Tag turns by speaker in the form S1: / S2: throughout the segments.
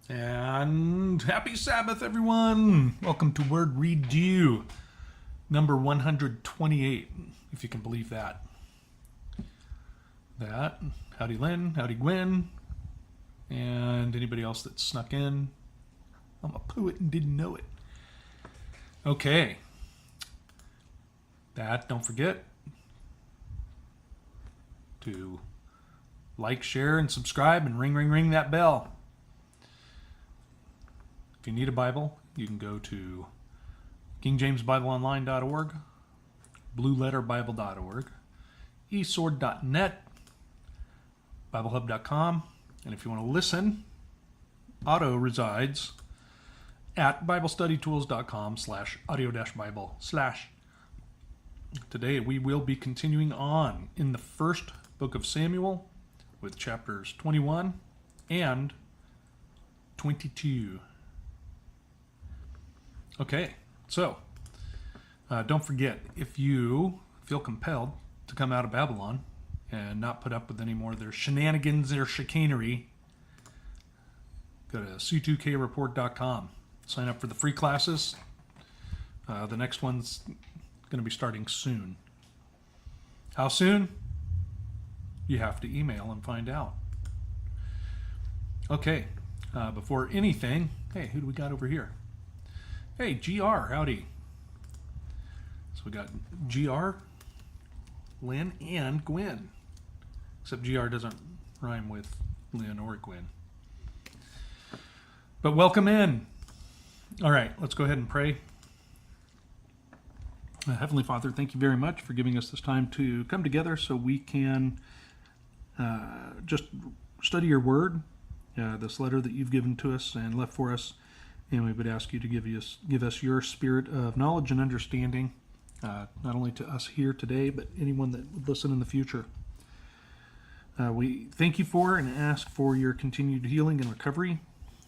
S1: And happy Sabbath, everyone! Welcome to Word Redeux, number 128, if you can believe that. Howdy Lynn, howdy Gwen, and anybody else that snuck in. I'm a poet and didn't know it. Okay. Don't forget to like, share, and subscribe, and ring that bell. If you need a Bible, you can go to kingjamesbibleonline.org, blueletterbible.org, esword.net, biblehub.com, and if you want to listen, Otto resides at biblestudytools.com/audio-bible/. Today we will be continuing on in the first book of Samuel with chapters 21 and 22. Okay, so don't forget, if you feel compelled to come out of Babylon and not put up with any more of their shenanigans or chicanery, go to c2kreport.com. Sign up for the free classes. The next one's going to be starting soon. How soon? You have to email and find out. Okay, before anything, hey, who do we got over here? Hey, GR, howdy. So we got GR, Lynn, and Gwen. Except GR doesn't rhyme with Lynn or Gwen. But welcome in. All right, let's go ahead and pray. Heavenly Father, thank you very much for giving us this time to come together so we can just study your word, this letter that you've given to us and left for us. And we would ask you to give us your spirit of knowledge and understanding, not only to us here today, but anyone that would listen in the future. We thank you for and ask for your continued healing and recovery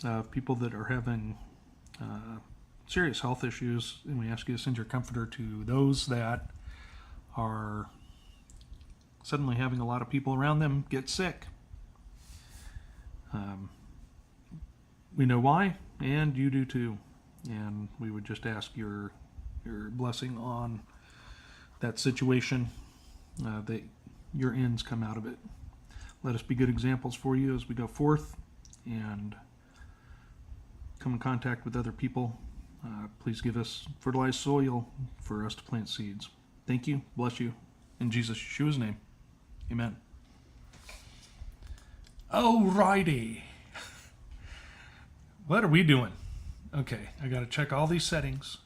S1: of people that are having serious health issues. And we ask you to send your comforter to those that are suddenly having a lot of people around them get sick. We know why, and you do too. And we would just ask your blessing on that situation, that your ends come out of it. Let us be good examples for you as we go forth and come in contact with other people. Please give us fertilized soil for us to plant seeds. Thank you. Bless you. In Jesus Yeshua's name. Amen. Alrighty. What are we doing? Okay, I got to check all these settings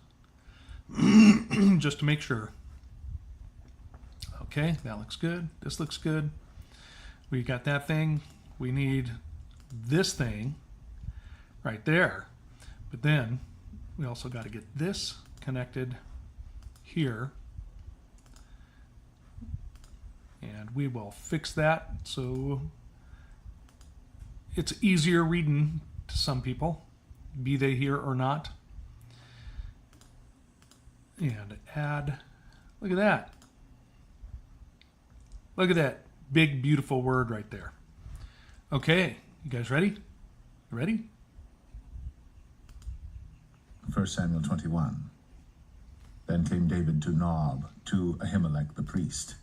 S1: just to make sure. Okay, that looks good. This looks good. We got that thing. We need this thing right there. But then we also got to get this connected here. And we will fix that so it's easier reading to some people, be they here or not. And add, look at that. Look at that big, beautiful word right there. Okay, you guys ready? You ready?
S2: 1 Samuel 21. Then came David to Nob, to Ahimelech the priest.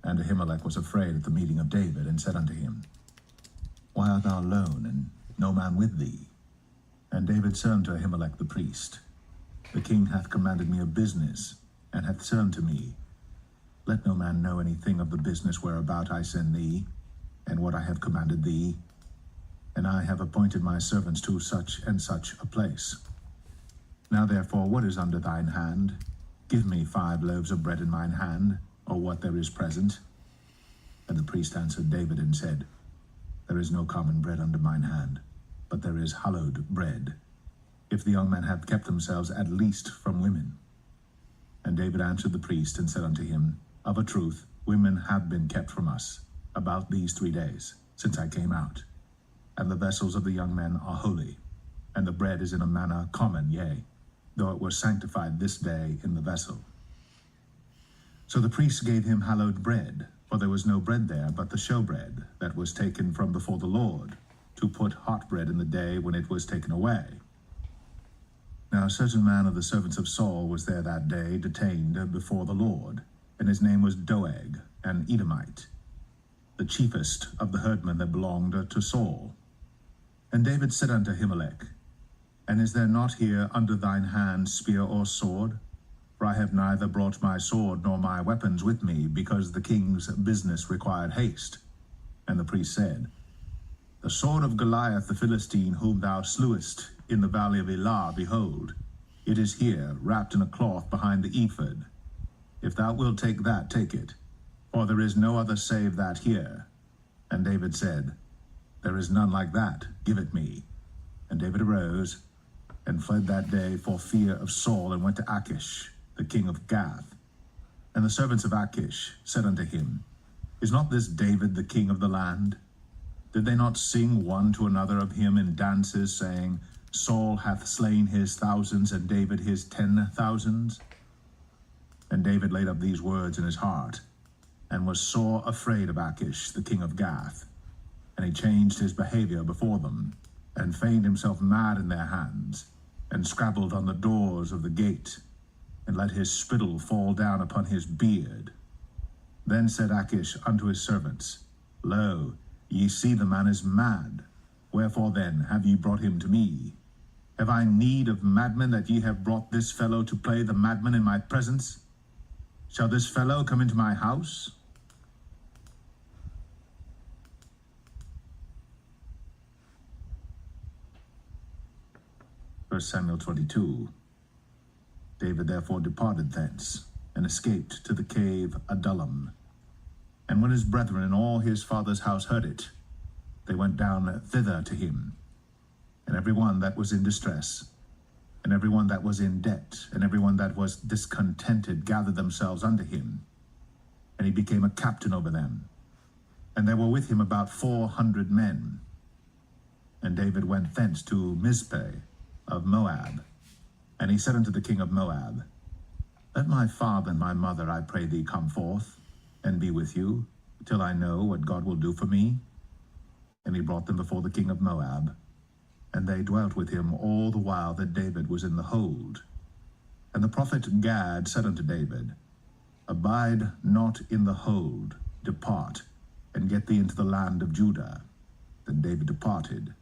S2: And Ahimelech was afraid at the meeting of David, and said unto him, Why art thou alone, and no man with thee? And David said unto Ahimelech the priest, The king hath commanded me a business, and hath said unto me, Let no man know anything of the business whereabout I send thee, and what I have commanded thee. And I have appointed my servants to such and such a place. Now therefore, what is under thine hand? Give me 5 loaves of bread in mine hand, or what there is present. And the priest answered David and said, There is no common bread under mine hand, but there is hallowed bread, if the young men have kept themselves at least from women. And David answered the priest and said unto him, Of a truth, women have been kept from us about these 3 days, since I came out. And the vessels of the young men are holy, and the bread is in a manner common, yea, though it were sanctified this day in the vessel. So the priests gave him hallowed bread, for there was no bread there but the showbread that was taken from before the Lord, to put hot bread in the day when it was taken away. Now a certain man of the servants of Saul was there that day, detained before the Lord, and his name was Doeg, an Edomite, the chiefest of the herdmen that belonged to Saul. And David said unto Ahimelech, And is there not here under thine hand spear or sword? For I have neither brought my sword nor my weapons with me, because the king's business required haste. And the priest said, The sword of Goliath the Philistine, whom thou slewest in the valley of Elah, behold, it is here, wrapped in a cloth behind the ephod. If thou wilt take that, take it, for there is no other save that here. And David said, There is none like that, give it me. And David arose and fled that day for fear of Saul, and went to Achish, the king of Gath. And the servants of Achish said unto him, Is not this David the king of the land? Did they not sing one to another of him in dances, saying, Saul hath slain his thousands, and David his 10,000s? And David laid up these words in his heart, and was sore afraid of Achish, the king of Gath. And he changed his behavior before them, and feigned himself mad in their hands, and scrabbled on the doors of the gate, and let his spittle fall down upon his beard. Then said Achish unto his servants, Lo, ye see the man is mad. Wherefore then have ye brought him to me? Have I need of madmen, that ye have brought this fellow to play the madman in my presence? Shall this fellow come into my house? First Samuel 22. David therefore departed thence, and escaped to the cave Adullam. And when his brethren and all his father's house heard it, they went down thither to him. And every one that was in distress, and every one that was in debt, and every one that was discontented, gathered themselves unto him. And he became a captain over them. And there were with him about 400 men. And David went thence to Mizpeh of Moab. And he said unto the king of Moab, Let my father and my mother, I pray thee, come forth, and be with you, till I know what God will do for me. And he brought them before the king of Moab, and they dwelt with him all the while that David was in the hold. And the prophet Gad said unto David, Abide not in the hold, depart, and get thee into the land of Judah. Then David departed,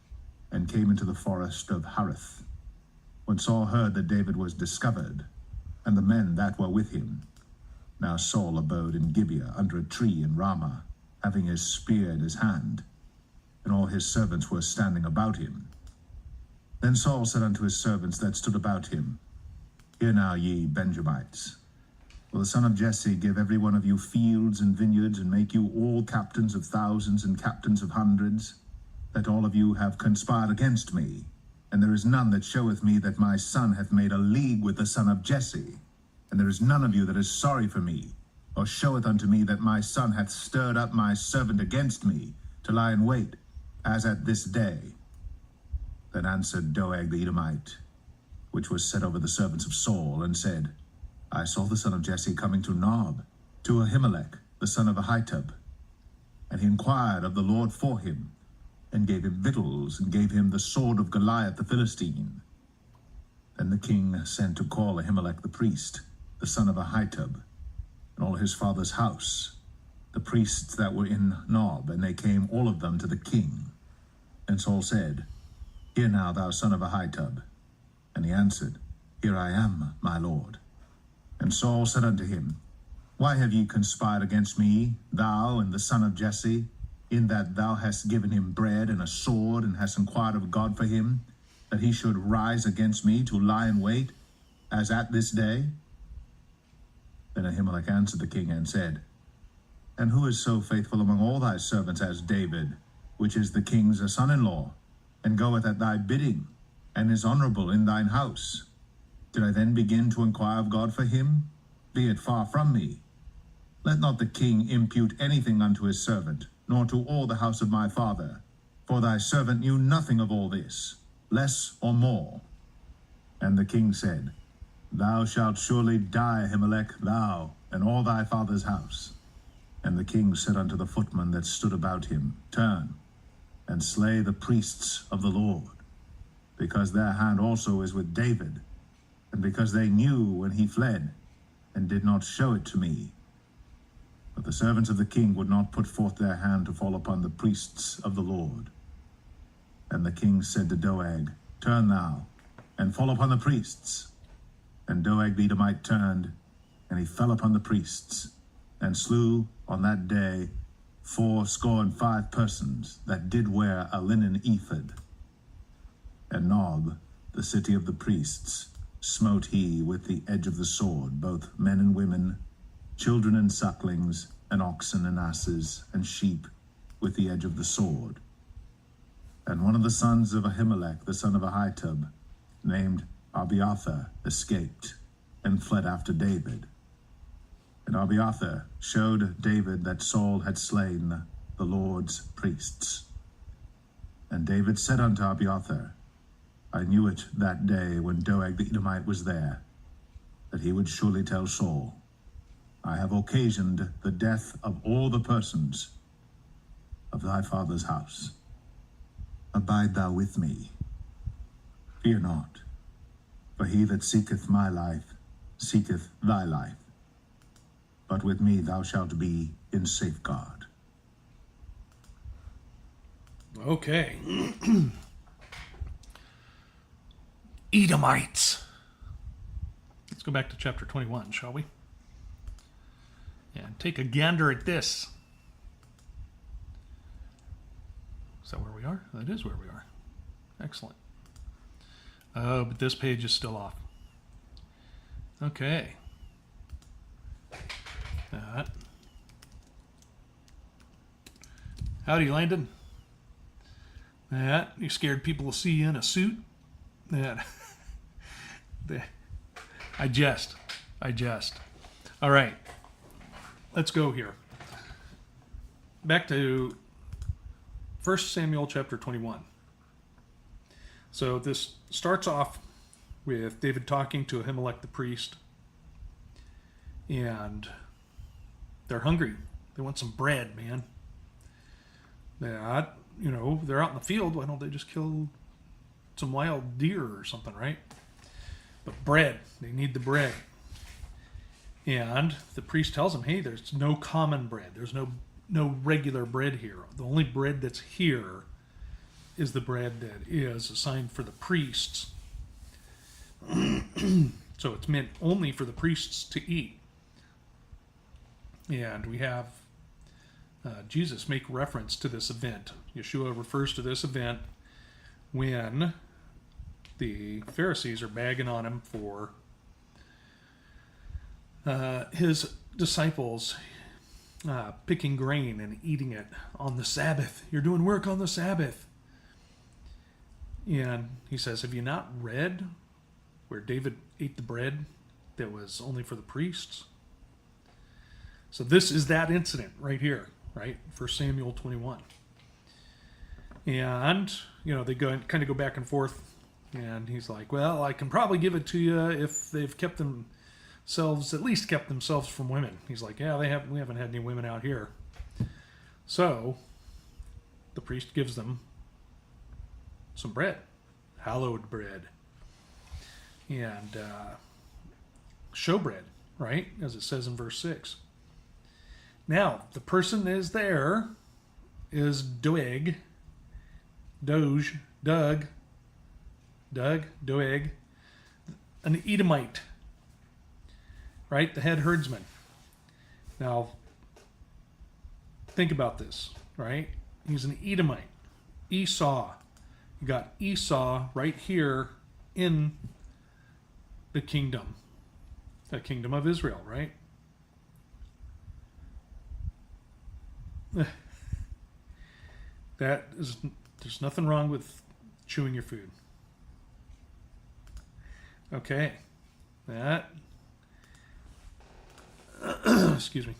S2: and came into the forest of Hareth. When Saul heard that David was discovered, and the men that were with him. Now Saul abode in Gibeah under a tree in Ramah, having his spear in his hand, and all his servants were standing about him. Then Saul said unto his servants that stood about him, Hear now, ye Benjamites, will the son of Jesse give every one of you fields and vineyards, and make you all captains of thousands and captains of hundreds, that all of you have conspired against me? And there is none that showeth me that my son hath made a league with the son of Jesse. And there is none of you that is sorry for me, or showeth unto me that my son hath stirred up my servant against me, to lie in wait, as at this day. Then answered Doeg the Edomite, which was set over the servants of Saul, and said, I saw the son of Jesse coming to Nob, to Ahimelech, the son of Ahitub. And he inquired of the Lord for him, and gave him victuals, and gave him the sword of Goliath the Philistine. Then the king sent to call Ahimelech the priest, the son of Ahitub, and all his father's house, the priests that were in Nob, and they came all of them to the king. And Saul said, Hear now, thou son of Ahitub. And he answered, Here I am, my lord. And Saul said unto him, Why have ye conspired against me, thou and the son of Jesse, in that thou hast given him bread and a sword, and hast inquired of God for him, that he should rise against me to lie in wait, as at this day? Then Ahimelech answered the king and said, And who is so faithful among all thy servants as David, which is the king's son-in-law, and goeth at thy bidding, and is honorable in thine house? Did I then begin to inquire of God for him? Be it far from me. Let not the king impute anything unto his servant, nor to all the house of my father, for thy servant knew nothing of all this, less or more. And the king said, Thou shalt surely die, Ahimelech, thou, and all thy father's house. And the king said unto the footmen that stood about him, Turn, and slay the priests of the Lord, because their hand also is with David, and because they knew when he fled, and did not show it to me. But the servants of the king would not put forth their hand to fall upon the priests of the Lord. And the king said to Doeg, Turn thou, and fall upon the priests. And Doeg the Edomite turned, and he fell upon the priests, and slew on that day 75 persons that did wear a linen ephod. And Nob, the city of the priests, smote he with the edge of the sword, both men and women, children and sucklings, and oxen and asses, and sheep, with the edge of the sword. And one of the sons of Ahimelech, the son of Ahitub, named Abiathar, escaped, and fled after David. And Abiathar showed David that Saul had slain the Lord's priests. And David said unto Abiathar, I knew it that day when Doeg the Edomite was there, that he would surely tell Saul, I have occasioned the death of all the persons of thy father's house. Abide thou with me. Fear not, for he that seeketh my life seeketh thy life. But with me thou shalt be in safeguard.
S1: Okay. Edomites. Let's go back to chapter 21, shall we? And take a gander at this. Is that where we are? That is where we are. Excellent. But this page is still off. Okay. That. Howdy, Landon. That. You scared people to see you in a suit? That. I jest. All right. Let's go here. Back to 1 Samuel chapter 21. So this starts off with David talking to Ahimelech the priest. And they're hungry. They want some bread, man. They're out in the field. Why don't they just kill some wild deer or something, right? But bread. They need the bread. And the priest tells them, hey, there's no common bread. There's no regular bread here. The only bread that's here is the bread that is assigned for the priests. So it's meant only for the priests to eat. And we have Jesus make reference to this event. Yeshua refers to this event when the Pharisees are bagging on him for his disciples picking grain and eating it on the Sabbath. You're doing work on the Sabbath. And he says, have you not read where David ate the bread that was only for the priests? So this is that incident right here, right? 1 Samuel 21. And, they kind of go back and forth. And he's like, well, I can probably give it to you if they've at least kept themselves from women. He's like, yeah, we haven't had any women out here. So the priest gives them some bread, hallowed bread, and showbread, right? As it says in verse 6. Now, the person is Doeg, an Edomite, right? The head herdsman. Now, think about this, right? He's an Edomite. Esau. You got Esau right here in the kingdom of Israel, right? There's nothing wrong with chewing your food. Okay. That. Excuse me.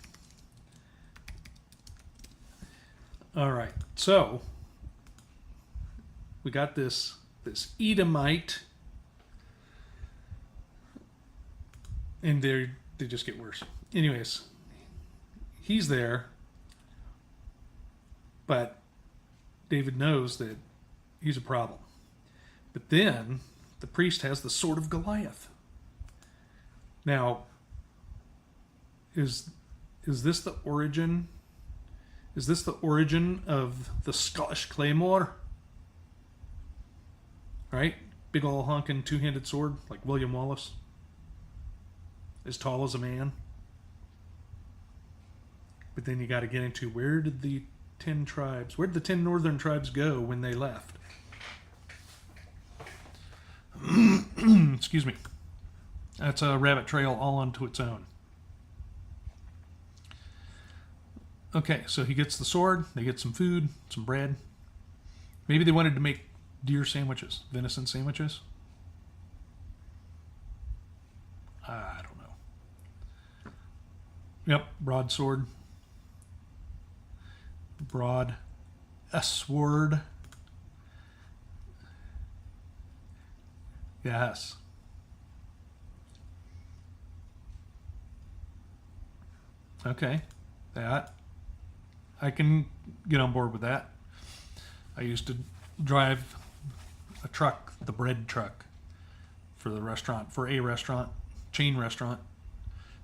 S1: All right. So we got this Edomite, and they just get worse. Anyways, he's there, but David knows that he's a problem. But then the priest has the sword of Goliath. Now, is this the origin? Is this the origin of the Scottish claymore? Right? Big ol' honking two-handed sword like William Wallace. As tall as a man. But then you got to get into where did the 10 northern tribes go when they left? Excuse me. That's a rabbit trail all onto its own. Okay, so he gets the sword, they get some food, some bread. Maybe they wanted to make deer sandwiches, venison sandwiches. I don't know. Yep, broadsword. Broad sword. Yes. Okay, that. I can get on board with that. I used to drive a truck, the bread truck, for a restaurant, chain restaurant,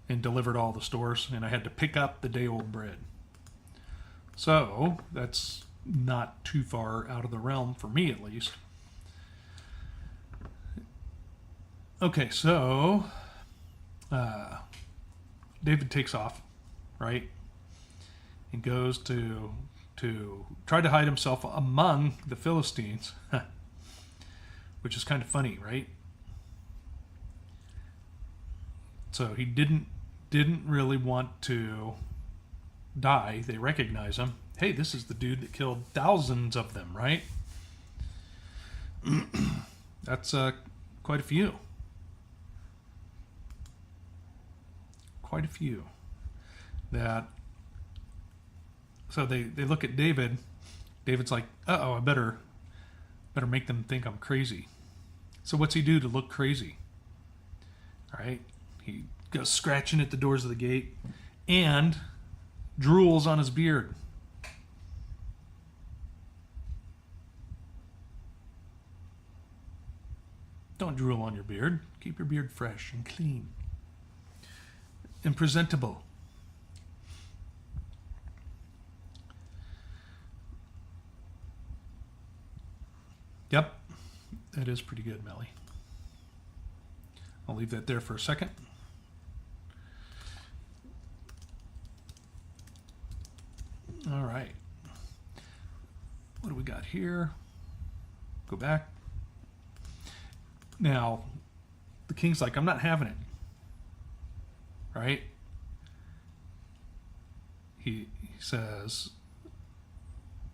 S1: and delivered all the stores, and I had to pick up the day-old bread. So, that's not too far out of the realm, for me at least. Okay, so, David takes off, right? And goes to try to hide himself among the Philistines, which is kind of funny, right? So he didn't really want to die. They recognize him. Hey, this is the dude that killed thousands of them, right? That's quite a few. Quite a few. So they look at David. David's like, uh-oh, I better make them think I'm crazy. So what's he do to look crazy? All right. He goes scratching at the doors of the gate and drools on his beard. Don't drool on your beard. Keep your beard fresh and clean and presentable. Yep, that is pretty good, Melly. I'll leave that there for a second. All right. What do we got here? Go back. Now, the king's like, I'm not having it. Right? He says,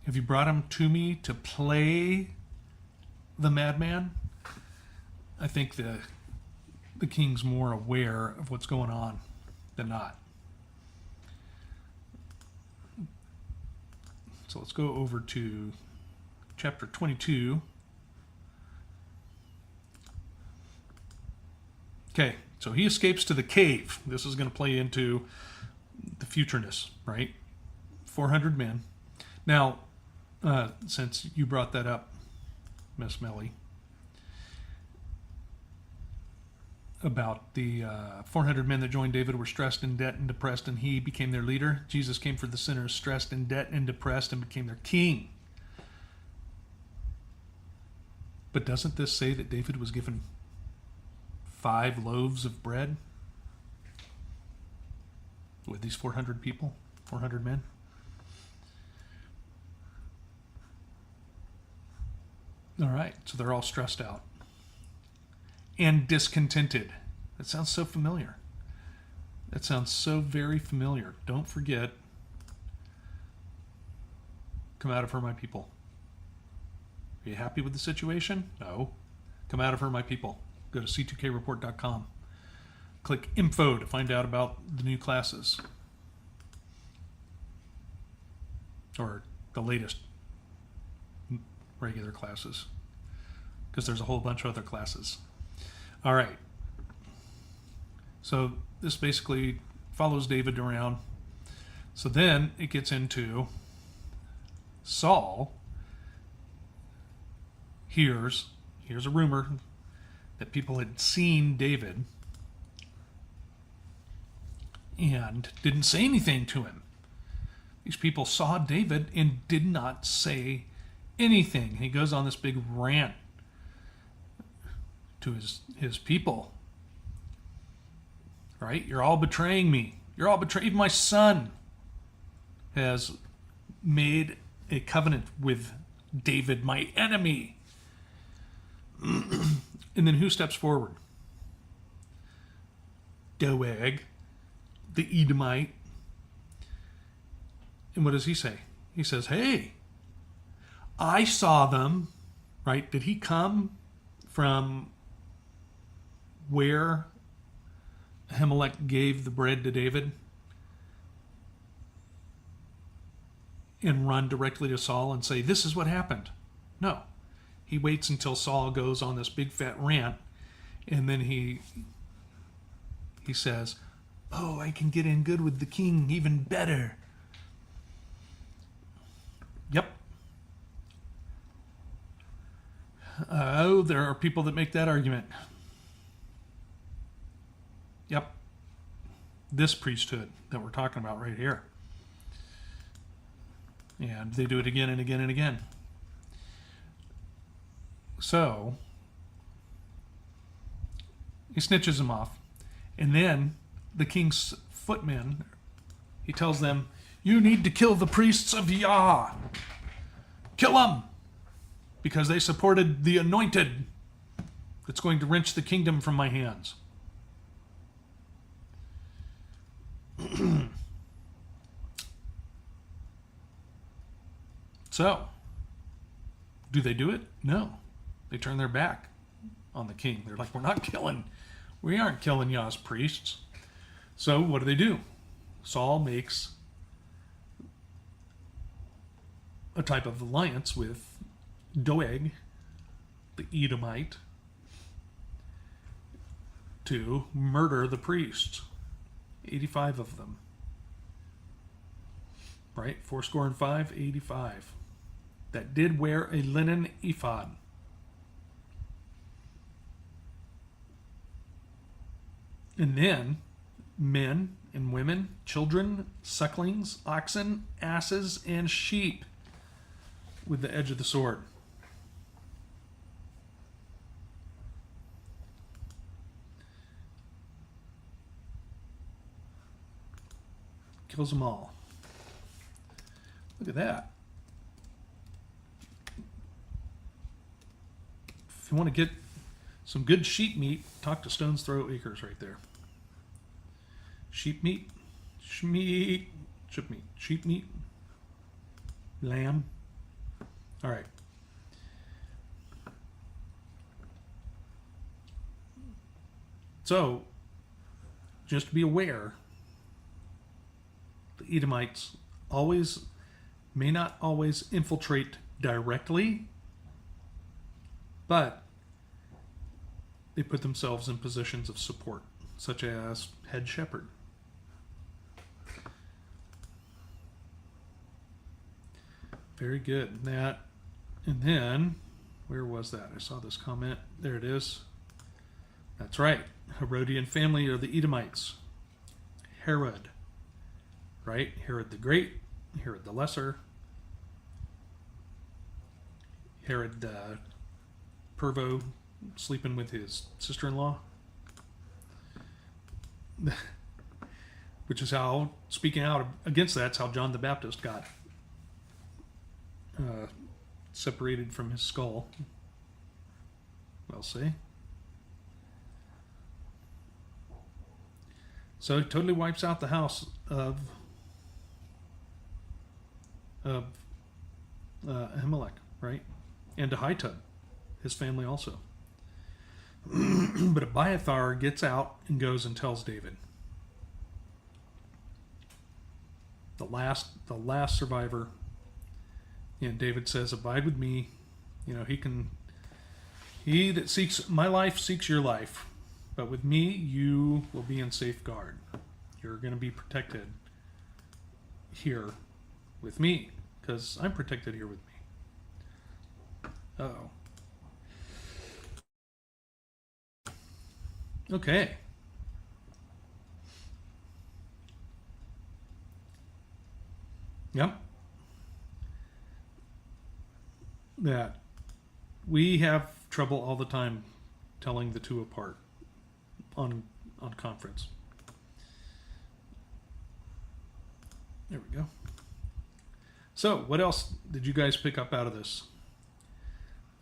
S1: have you brought him to me to play the madman? I think the king's more aware of what's going on than not. So let's go over to chapter 22. Okay, so he escapes to the cave. This is going to play into the futureness, right? 400 men. Now, since you brought that up, Miss Melly, about the 400 men that joined David were stressed, in debt, and depressed, and he became their leader. Jesus came for the sinners, stressed, in debt, and depressed, and became their king. But doesn't this say that David was given 5 loaves of bread with these 400 people, 400 men? All right, so they're all stressed out and discontented. That sounds so familiar. That sounds so very familiar. Don't forget, come out of her, my people. Are you happy with the situation? No. Come out of her, my people. Go to c2kreport.com. Click info to find out about the new classes. Or the latest regular classes. Because there's a whole bunch of other classes. All right. So this basically follows David around. So then it gets into Saul hears a rumor that people had seen David and didn't say anything to him. These people saw David and did not say anything. He goes on this big rant to his people. Right? You're all betraying me. You're all betraying. Even my son has made a covenant with David, my enemy. And then who steps forward? Doeg, the Edomite. And what does he say? He says, hey, I saw them, right? Did he come from where Ahimelech gave the bread to David and run directly to Saul and say, this is what happened? No. He waits until Saul goes on this big fat rant, and then he says, oh, I can get in good with the king even better. Yep. Oh, there are people that make that argument. Yep. This priesthood that we're talking about right here. And they do it again and again and again. So, he snitches him off. And then the king's footmen, he tells them, you need to kill the priests of Yah. Kill them. Because they supported the anointed that's going to wrench the kingdom from my hands. So, do they do it? No. They turn their back on the king. They're like, we aren't killing Yah's priests. So what do? Saul makes a type of alliance with Doeg, the Edomite, to murder the priests. 85 of them. Right? 85, 85. That did wear a linen ephod. And then men and women, children, sucklings, oxen, asses, and sheep with the edge of the sword. Kills them all. Look at that. If you want to get some good sheep meat, talk to Stone's Throw Acres right there. Sheep meat, sheep meat, lamb. All right. So, just be aware, the Edomites may not always infiltrate directly, but they put themselves in positions of support, such as head shepherd. Very good. And then, where was that? I saw this comment. There it is. That's right. Herodian family are the Edomites. Herod. Right? Herod the Great, Herod the Lesser, Herod Pervo sleeping with his sister-in-law. Which is how, speaking out against that's how John the Baptist got separated from his skull. We'll see. So he totally wipes out the house of Ahimelech, right? And Ahitub, his family also. But Abiathar gets out and goes and tells David. The last survivor. And David says, abide with me. You know, he that seeks my life seeks your life. But with me, you will be in safeguard. You're going to be protected here with me, because I'm protected here with me. Uh-oh. Okay. Yep. That we have trouble all the time telling the two apart on conference. There we go. So, what else did you guys pick up out of this?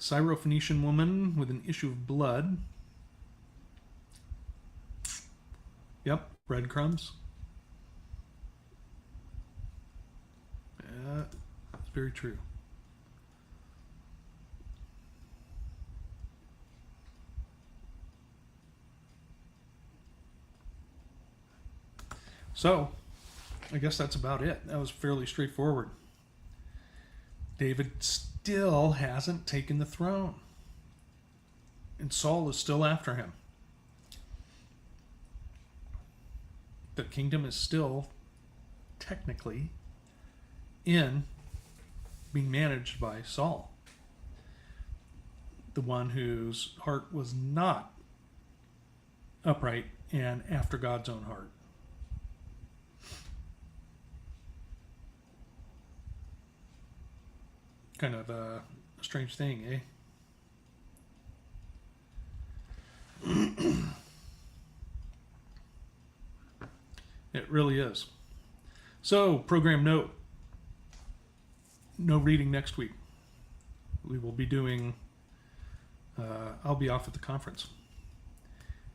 S1: Syrophoenician woman with an issue of blood. Yep, breadcrumbs. That's very true. So, I guess that's about it. That was fairly straightforward. David still hasn't taken the throne, and Saul is still after him. The kingdom is still technically in being managed by Saul, the one whose heart was not upright and after God's own heart. Kind of a strange thing, eh? It really is. So, program note. No reading next week. We will be doing, I'll be off at the conference.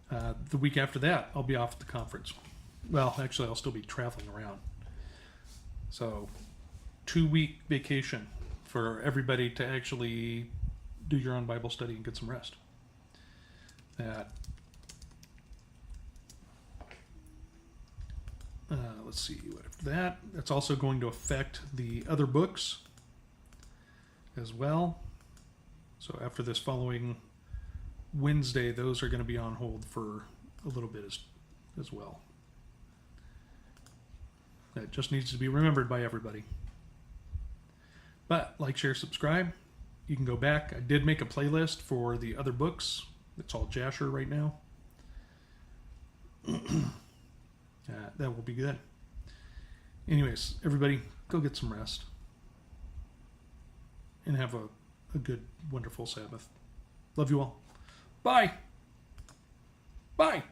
S1: The week after that, I'll be off at the conference. Well, actually, I'll still be traveling around. So, 2-week vacation for everybody to actually do your own Bible study and get some rest. Let's see, what after that? That's also going to affect the other books as well. So after this following Wednesday, those are going to be on hold for a little bit as well. That just needs to be remembered by everybody. But like, share, subscribe. You can go back. I did make a playlist for the other books. It's all Jasher right now. That will be good. Anyways, everybody, go get some rest. And have a good, wonderful Sabbath. Love you all. Bye. Bye.